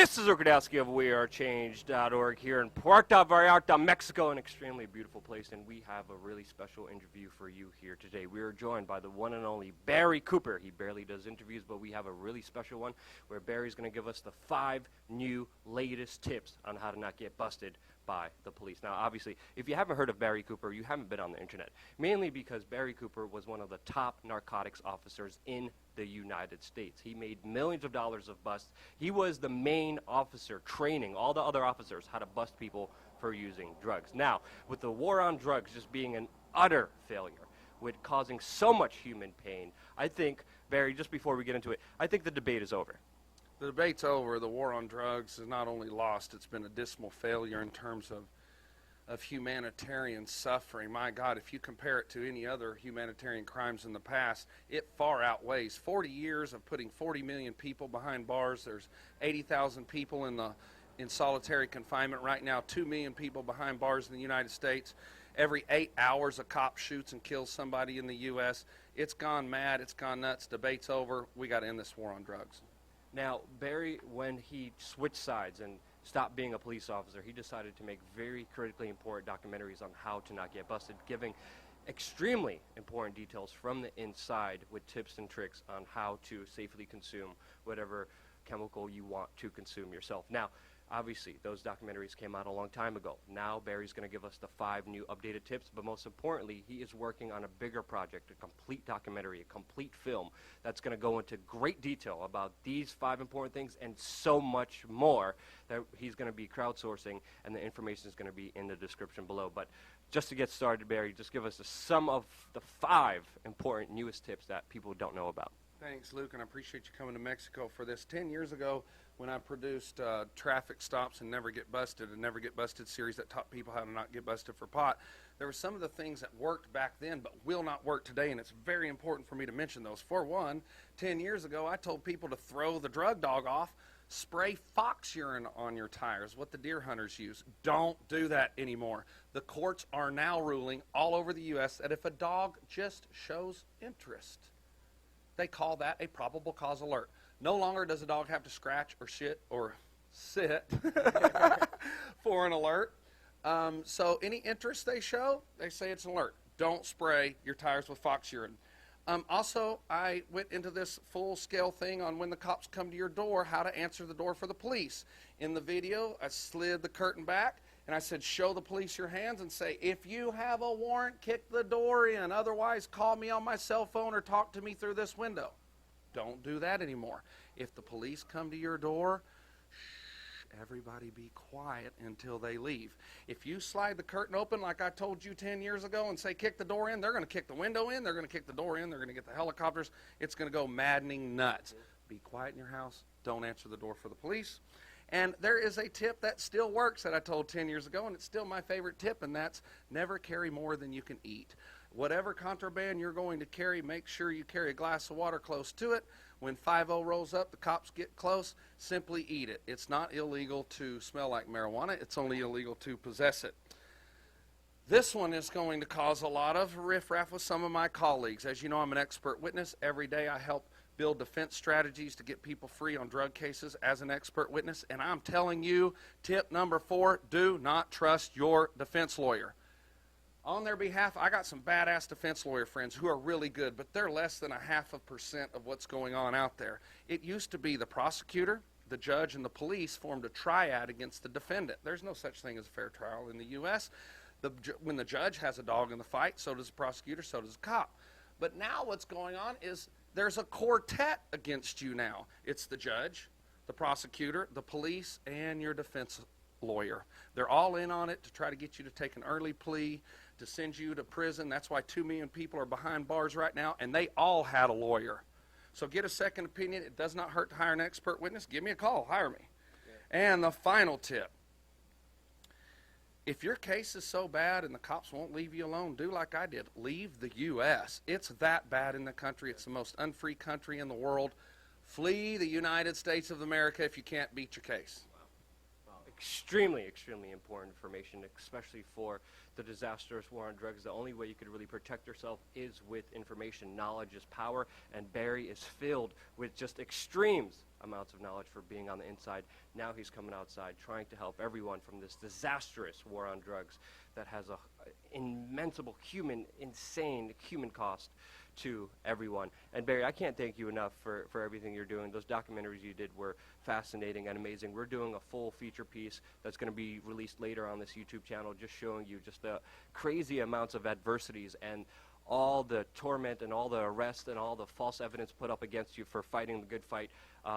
This is Rukadowski of WeAreChange.org here in Puerto Vallarta, Mexico, an extremely beautiful place, and we have a really special interview for you here today. We are joined by the one and only Barry Cooper. He barely does interviews, but we have a really special one where Barry's going to give us the 5 new latest tips on how to not get busted by the police. Now, obviously, if you haven't heard of Barry Cooper, you haven't been on the internet, mainly because Barry Cooper was one of the top narcotics officers in the United States. He made millions of dollars of busts. He was the main officer training all the other officers how to bust people for using drugs. Now, with the war on drugs just being an utter failure, with causing so much human pain, I think, Barry, just before we get into it, I think the debate is over. The debate's over. The war on drugs is not only lost, it's been a dismal failure in terms of humanitarian suffering. My God, if you compare it to any other humanitarian crimes in the past, it far outweighs 40 years of putting 40 million people behind bars. There's 80,000 people in solitary confinement right now, 2 million people behind bars in the United States. Every 8 hours a cop shoots and kills somebody in the U.S. It's gone mad. It's gone nuts. Debate's over. We got to end this war on drugs. Now, Barry, when he switched sides and stopped being a police officer, he decided to make very critically important documentaries on how to not get busted, giving extremely important details from the inside with tips and tricks on how to safely consume whatever chemical you want to consume yourself. Now, obviously, those documentaries came out a long time ago. Now, Barry's going to give us the 5 new updated tips, but most importantly, he is working on a bigger project, a complete documentary, a complete film that's going to go into great detail about these 5 important things and so much more that he's going to be crowdsourcing, and the information is going to be in the description below. But just to get started, Barry, just give us some of the 5 important newest tips that people don't know about. Thanks, Luke, and I appreciate you coming to Mexico for this. 10 years ago, when I produced Traffic Stops and Never Get Busted, a Never Get Busted series that taught people how to not get busted for pot, there were some of the things that worked back then but will not work today, and it's very important for me to mention those. For one, 10 years ago, I told people to throw the drug dog off, spray fox urine on your tires, what the deer hunters use. Don't do that anymore. The courts are now ruling all over the U.S. that if a dog just shows interest, they call that a probable cause alert. No longer does a dog have to scratch or shit or sit for an alert. So any interest they show, they say it's an alert. Don't spray your tires with fox urine. Also, I went into this full-scale thing on when the cops come to your door, how to answer the door for the police. In the video, I slid the curtain back, and I said, show the police your hands and say, if you have a warrant, kick the door in. Otherwise, call me on my cell phone or talk to me through this window. Don't do that anymore. If the police come to your door, shh, everybody be quiet until they leave. If you slide the curtain open like I told you 10 years ago and say kick the door in, they're going to kick the window in, they're going to kick the door in, they're going to get the helicopters. It's going to go maddening nuts. Be quiet in your house. Don't answer the door for the police. And there is a tip that still works that I told 10 years ago, and it's still my favorite tip, and that's never carry more than you can eat. Whatever contraband you're going to carry, make sure you carry a glass of water close to it. When 5-0 rolls up, the cops get close, simply eat it. It's not illegal to smell like marijuana. It's only illegal to possess it. This one is going to cause a lot of riffraff with some of my colleagues. As you know, I'm an expert witness. Every day I help build defense strategies to get people free on drug cases as an expert witness. And I'm telling you, tip number 4, do not trust your defense lawyer. On their behalf, I got some badass defense lawyer friends who are really good, but they're less than 0.5% of what's going on out there. It used to be the prosecutor, the judge, and the police formed a triad against the defendant. There's no such thing as a fair trial in the U.S. When the judge has a dog in the fight, so does the prosecutor, so does the cop. But now what's going on is there's a quartet against you now. It's the judge, the prosecutor, the police, and your defense lawyer. They're all in on it to try to get you to take an early plea, to send you to prison. That's why 2 million people are behind bars right now, and they all had a lawyer. So get a second opinion. It does not hurt to hire an expert witness. Give me a call. Hire me. Yeah. And the final tip. If your case is so bad and the cops won't leave you alone, do like I did. Leave the U.S. It's that bad in the country. It's the most unfree country in the world. Flee the United States of America if you can't beat your case. Wow. extremely, extremely important information, especially for the disastrous war on drugs. The only way you could really protect yourself is with information. Knowledge is power, and Barry is filled with just extremes amounts of knowledge for being on the inside. Now he's coming outside, trying to help everyone from this disastrous war on drugs that has a immensible insane human cost to everyone. And Barry, I can't thank you enough for everything you're doing. Those documentaries you did were fascinating and amazing. We're doing a full feature piece that's going to be released later on this YouTube channel, just showing you just the crazy amounts of adversities and all the torment and all the arrests and all the false evidence put up against you for fighting the good fight.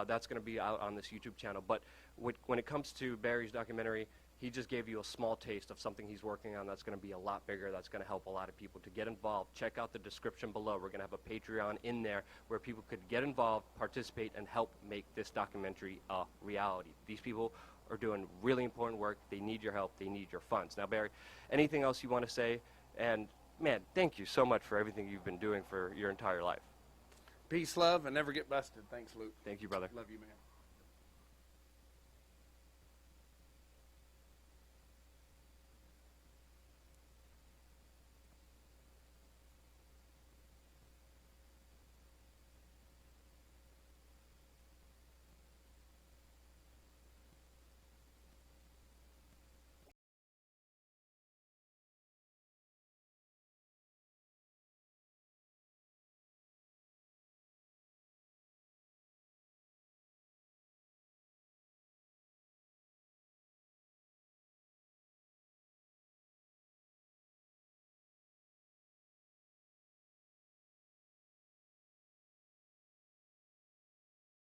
That's going to be out on this YouTube channel. But when it comes to Barry's documentary, he just gave you a small taste of something he's working on that's going to be a lot bigger, that's going to help a lot of people. To get involved, check out the description below. We're going to have a Patreon in there where people could get involved, participate, and help make this documentary a reality. These people are doing really important work. They need your help. They need your funds. Now, Barry, anything else you want to say? And, man, thank you so much for everything you've been doing for your entire life. Peace, love, and never get busted. Thanks, Luke. Thank you, brother. Love you, man.